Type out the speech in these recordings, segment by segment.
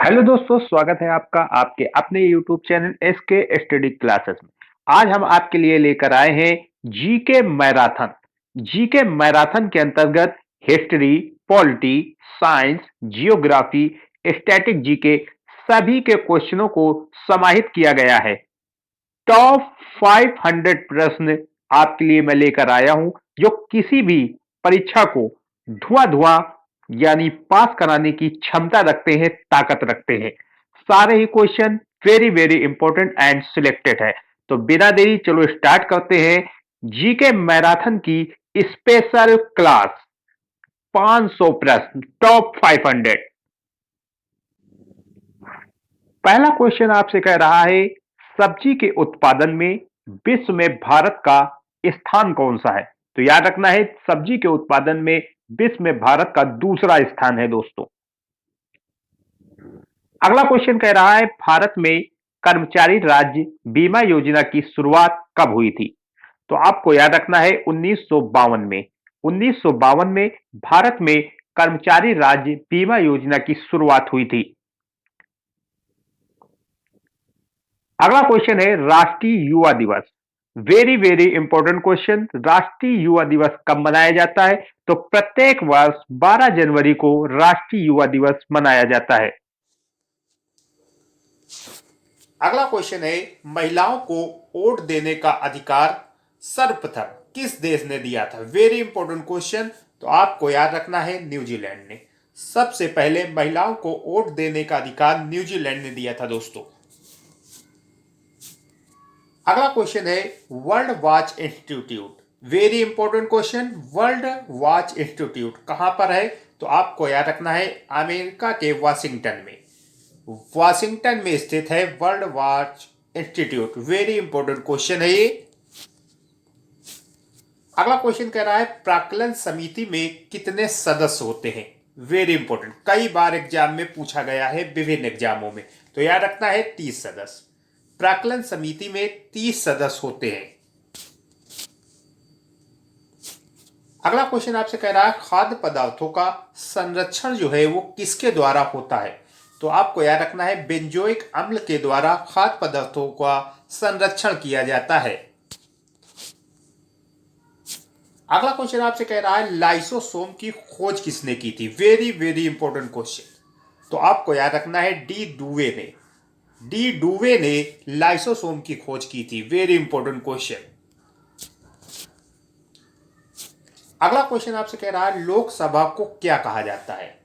Hello दोस्तों, स्वागत है आपका आपके अपने YouTube channel SK study classes में। आज हम आपके लिए लेकर आए हैं जीके मैराथन। जीके मैराथन के अंतर्गत history, polity, science, geography, static GK सभी के क्वेश्चनों को समाहित किया गया है। टॉप 500 प्रश्न आपके लिए मैं लेकर आया हूं, जो किसी भी परीक्षा को धुआं-धुआं यानी पास कराने की क्षमता रखते हैं, ताकत रखते हैं। सारे ही question very very important and selected है। तो बिना देरी चलो स्टार्ट करते हैं जीके मैराथन की स्पेशल क्लास। 500 प्रश्न, टॉप 500। पहला क्वेश्चन आपसे कह रहा है, सब्जी के उत्पादन में विश्व में भारत का स्थान कौन सा है? तो याद रखना है, सब्जी के उत्पादन में विश्व में भारत का दूसरा स्थान है दोस्तों। अगला क्वेश्चन कह रहा है, भारत में कर्मचारी राज्य बीमा योजना की शुरुआत कब हुई थी? तो आपको याद रखना है 1952 में। 1952 में भारत में कर्मचारी राज्य बीमा योजना की शुरुआत हुई थी। अगला क्वेश्चन है, राष्ट्रीय युवा दिवस। Very very important question. राष्ट्रीय युवा दिवस कब मनाया जाता है? तो प्रत्येक वर्ष 12 जनवरी को राष्ट्रीय युवा दिवस मनाया जाता है। अगला क्वेश्चन है, महिलाओं को वोट देने का अधिकार सर्वप्रथम किस देश ने दिया था? Very important question. तो आपको याद रखना है, न्यूजीलैंड ने। सबसे पहले महिलाओं को वोट देने का अधिकार न्यूजीलैंड ने दिया था दोस्तों। अगला क्वेश्चन है, world watch institute. Very important question. World watch institute कहां पर है? तो आपको याद रखना है, अमेरिका के वाशिंगटन में। वाशिंगटन में स्थित है world watch institute. Very important question है ये। अगला क्वेश्चन कह रहा है, प्राक्कलन समिति में कितने सदस्य होते हैं? वेरी इंपॉर्टेंट, कई बार एग्जाम में पूछा गया है, विभिन्न एग्जामों में। तो याद रखना है 30 सदस्य। प्राक्कलन समिति में 30 सदस्य होते हैं। अगला क्वेश्चन आपसे कह रहा है, खाद्य पदार्थों का संरक्षण जो है वो किसके द्वारा होता है? तो आपको याद रखना है, बेंजोइक अम्ल के द्वारा खाद्य पदार्थों का संरक्षण किया जाता है। अगला क्वेश्चन आपसे कह रहा है, लाइसोसोम की खोज किसने की थी? Very very important question. तो आपको याद रखना है, डी डुवे ने लाइसोसोम की खोज की थी। Very important question. अगला क्वेश्चन आपसे कह रहा है, लोकसभा को क्या कहा जाता है?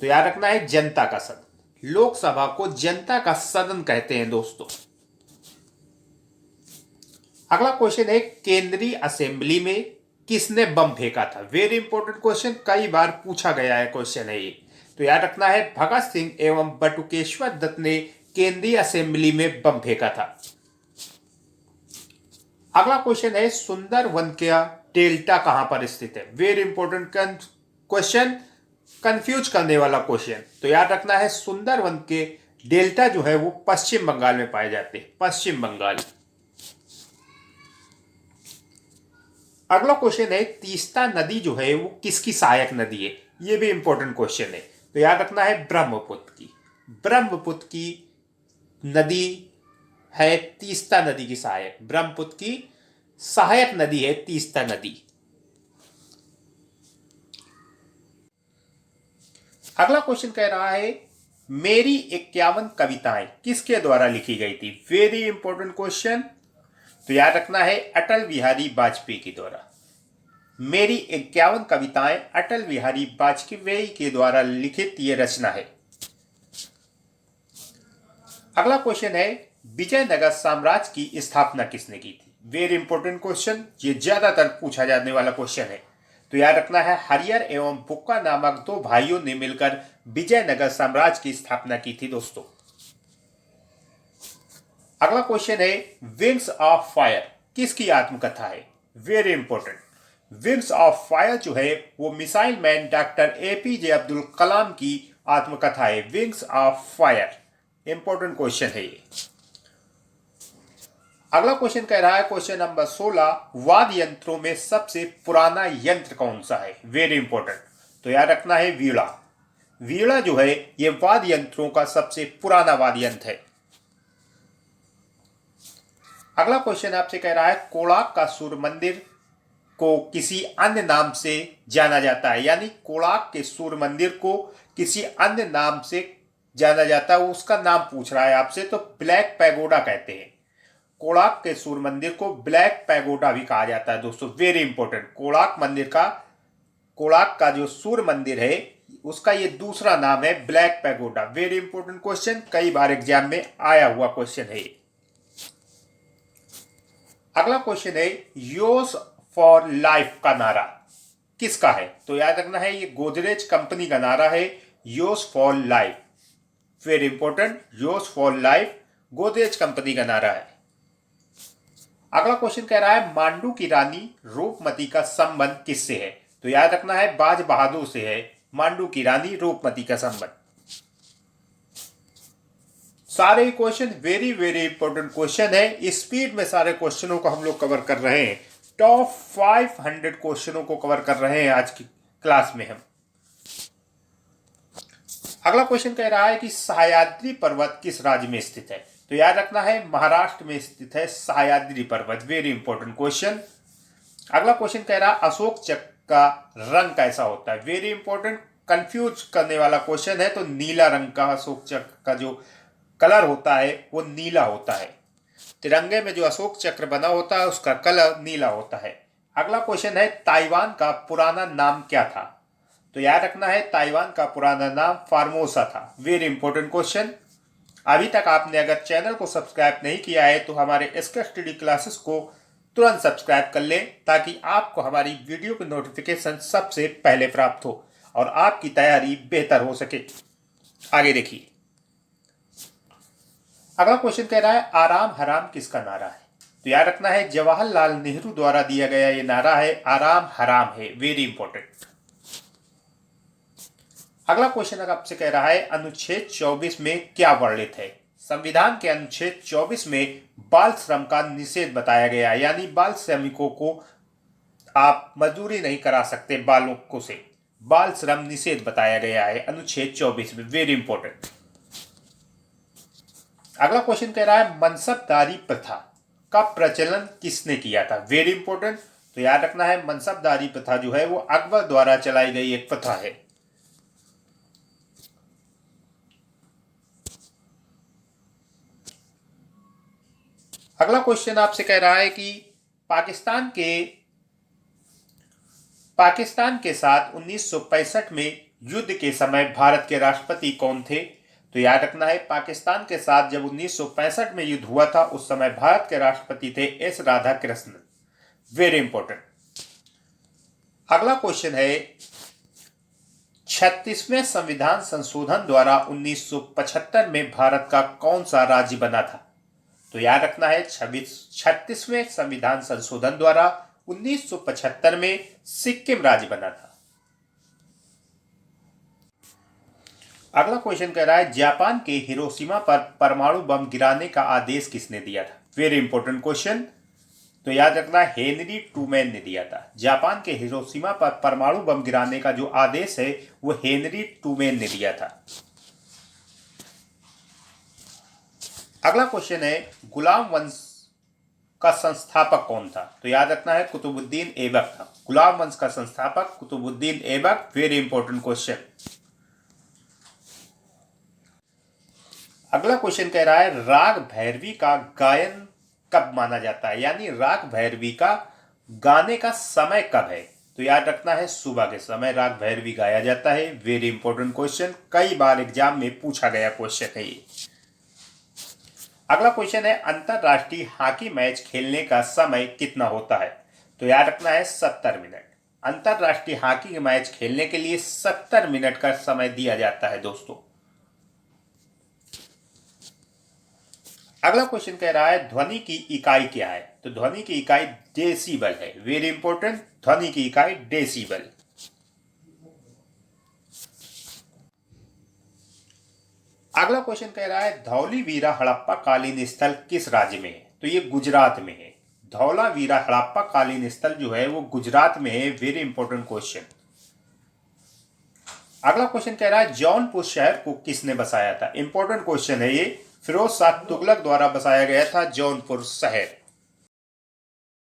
तो याद रखना है, जनता का सदन। लोकसभा को जनता का सदन कहते हैं दोस्तों। अगला क्वेश्चन है, केंद्रीय असेंबली में किसने बम फेंका था? वेरी इंपॉर्टेंट क्वेश्चन, कई बार पूछा गया है क्वेश्चन है ये। तो याद रखना है, भगत सिंह एवं बटुकेश्वर दत्त ने केंद्रीय असेंबली में बम फेंका था। अगला क्वेश्चन है, सुंदरवन का डेल्टा कहां पर स्थित है? वेरी इंपॉर्टेंट क्वेश्चन, कंफ्यूज करने वाला क्वेश्चन। तो याद रखना है, सुंदरवन के डेल्टा जो है वो पश्चिम बंगाल में पाए जाते हैं, पश्चिम बंगाल। अगला क्वेश्चन है, तीस्ता नदी जो है वो किसकी सहायक नदी है? ये भी इंपॉर्टेंट क्वेश्चन है। तो याद रखना है, ब्रह्मपुत्र की। ब्रह्मपुत्र की नदी है तीस्ता नदी की सहायक। ब्रह्मपुत्र की सहायक नदी है तीस्ता नदी। अगला क्वेश्चन कह रहा है, मेरी 51 कविताएं किसके द्वारा लिखी गई थी? Very important question. तो याद रखना है, अटल बिहारी वाजपेयी के द्वारा। मेरी 51 कविताएं अटल बिहारी वाजपेयी के द्वारा लिखित ये रचना है। अगला क्वेश्चन है, विजयनगर साम्राज्य की स्थापना किसने की थी? वेरी इंपॉर्टेंट क्वेश्चन, ये ज्यादातर पूछा जाने वाला क्वेश्चन है। तो याद रखना है, हरियर एवं बुक्का नामक दो भाइयों ने मिलकर विजयनगर साम्राज्य की स्थापना की थी दोस्तों। अगला क्वेश्चन है, विंग्स ऑफ फायर किसकी आत्मकथा है? Very important. Wings of fire जो है वो missile man doctor APJ Abdul Kalam की आत्मकथा है। Wings of fire, important question है ये। अगला क्वेश्चन कह रहा है, क्वेश्चन नंबर 16, वाद्य यंत्रों में सबसे पुराना यंत्र कौन सा है? Very important. तो याद रखना है, वीणा। वीणा जो है ये वाद्य यंत्रों का सबसे पुराना वाद्य यंत्र है। अगला क्वेश्चन आपसे कह रहा है कोणार्क का सूर्य मंदिर को किसी अन्य नाम से जाना जाता है, यानी कोणार्क के सूर्य मंदिर को किसी अन्य नाम से जाना जाता है, उसका नाम पूछ रहा है आपसे, तो ब्लैक पैगोडा कहते हैं। कोणार्क के सूर्य मंदिर को ब्लैक पैगोडा भी कहा जाता है दोस्तों, वेरी इंपॉर्टेंट। कोणार्क का जो सूर्य मंदिर है उसका ये दूसरा नाम है black pagoda, very important question, कई बार एग्जाम में आया हुआ क्वेश्चन है। अगला क्वेश्चन है योर्स फॉर लाइफ का नारा किसका है? तो याद रखना है ये गोदरेज कंपनी का नारा है, yours for life, very important, yours for life Godrej company का नारा है। अगला क्वेश्चन कह रहा है मांडू की रानी रूपमती का संबंध किससे है? तो याद रखना है बाज बहादुर से है मांडू की रानी रूपमती का संबंध। सारे question very very important question है, स्पीड में सारे क्वेश्चनों को हम लोग कवर कर रहे हैं, टॉप 500 क्वेश्चनों को कवर कर रहे हैं आज की क्लास में हम। अगला क्वेश्चन कह रहा है कि सह्याद्री पर्वत किस राज्य में स्थित है? तो याद रखना है महाराष्ट्र में स्थित है सह्याद्री पर्वत, वेरी इंपॉर्टेंट क्वेश्चन। अगला क्वेश्चन कह रहा है अशोक चक्र का रंग कैसा होता है? वेरी इंपॉर्टेंट, कंफ्यूज करने वाला क्वेश्चन है। तो नीला रंग का अशोक चक्र का जो कलर होता है वो नीला होता है। तिरंगे में जो अशोक चक्र बना होता है उसका कलर नीला होता है। अगला क्वेश्चन है ताइवान का पुराना नाम क्या था? तो याद रखना है ताइवान का पुराना नाम फार्मोसा था, वेरी इंपॉर्टेंट क्वेश्चन। अभी तक आपने अगर चैनल को सब्सक्राइब नहीं किया है तो हमारे एसके स्टडी क्लासेस को तुरंत सब्सक्राइब कर लें ताकि आपको हमारी वीडियो की नोटिफिकेशन सबसे पहले प्राप्त हो और आपकी तैयारी बेहतर हो सके। आगे देखिए, अगला क्वेश्चन कह रहा है आराम हराम किसका नारा है? तो याद रखना है जवाहरलाल नेहरू द्वारा दिया गया ये नारा है, आराम हराम है, वेरी इंपॉर्टेंट। अगला क्वेश्चन अगर आपसे कह रहा है अनुच्छेद 24 में क्या वर्णित है? संविधान के अनुच्छेद 24 में बाल श्रम का निषेध बताया गया है, यानी बाल श्रमिकों को आप मजदूरी नहीं करा सकते बालकों से, बाल श्रम निषेध बताया गया है अनुच्छेद 24 में, वेरी इंपॉर्टेंट। अगला क्वेश्चन कह रहा है मनसबदारी प्रथा का प्रचलन किसने किया था? Very important. तो याद रखना है मनसबदारी प्रथा जो है वो अकबर द्वारा चलाई गई एक प्रथा है। अगला क्वेश्चन आपसे कह रहा है कि पाकिस्तान के साथ 1965 में युद्ध के समय भारत के राष्ट्रपति कौन थे? तो याद रखना है पाकिस्तान के साथ जब 1965 में युद्ध हुआ था उस समय भारत के राष्ट्रपति थे एस राधाकृष्णन, वेरी इंपॉर्टेंट। अगला क्वेश्चन है 36वें संविधान संशोधन द्वारा 1975 में भारत का कौन सा राज्य बना था? तो याद रखना है 36वें संविधान संशोधन द्वारा 1975 में सिक्किम राज्य बना था। अगला क्वेश्चन कह रहा है जापान के हिरोशिमा पर परमाणु बम गिराने का आदेश किसने दिया था? Very important question. तो याद रखना हेनरी ट्रूमैन ने दिया था। जापान के हिरोशिमा पर परमाणु बम गिराने का जो आदेश है वो हेनरी ट्रूमैन ने दिया था। अगला क्वेश्चन है गुलाम वंश का संस्थापक कौन था? तो याद रखना है कुतुबुद्दीन ऐबक था। गुलाम वंश का संस्थापक Qutbuddin Aibak, very important question. अगला क्वेश्चन कह रहा है राग भैरवी का गायन कब माना जाता है, यानी राग भैरवी का गाने का समय कब है? तो याद रखना है सुबह के समय राग भैरवी गाया जाता है, वेरी इंपॉर्टेंट क्वेश्चन, कई बार एग्जाम में पूछा गया क्वेश्चन है ये। अगला क्वेश्चन है अंतरराष्ट्रीय हॉकी मैच खेलने का समय कितना होता है? तो याद रखना है 70 मिनट। अंतरराष्ट्रीय हॉकी मैच खेलने के लिए 70 मिनट का समय दिया जाता है दोस्तों। अगला क्वेश्चन कह रहा है ध्वनि की इकाई क्या है? तो ध्वनि की इकाई डेसिबल है, वेरी इंपॉर्टेंट, ध्वनि की इकाई डेसिबल। अगला क्वेश्चन कह रहा है धौलीवीरा हड़प्पा कालीन स्थल किस राज्य में है? तो ये गुजरात में है। धौलावीरा हड़प्पा कालीन स्थल जो है वो गुजरात में है, वेरी इंपॉर्टेंट क्वेश्चन। अगला क्वेश्चन कह रहा है जौनपुर शहर को किसने बसाया था। इंपॉर्टेंट क्वेश्चन है ये। फिरोज शाह तुगलक द्वारा बसाया गया था जौनपुर शहर।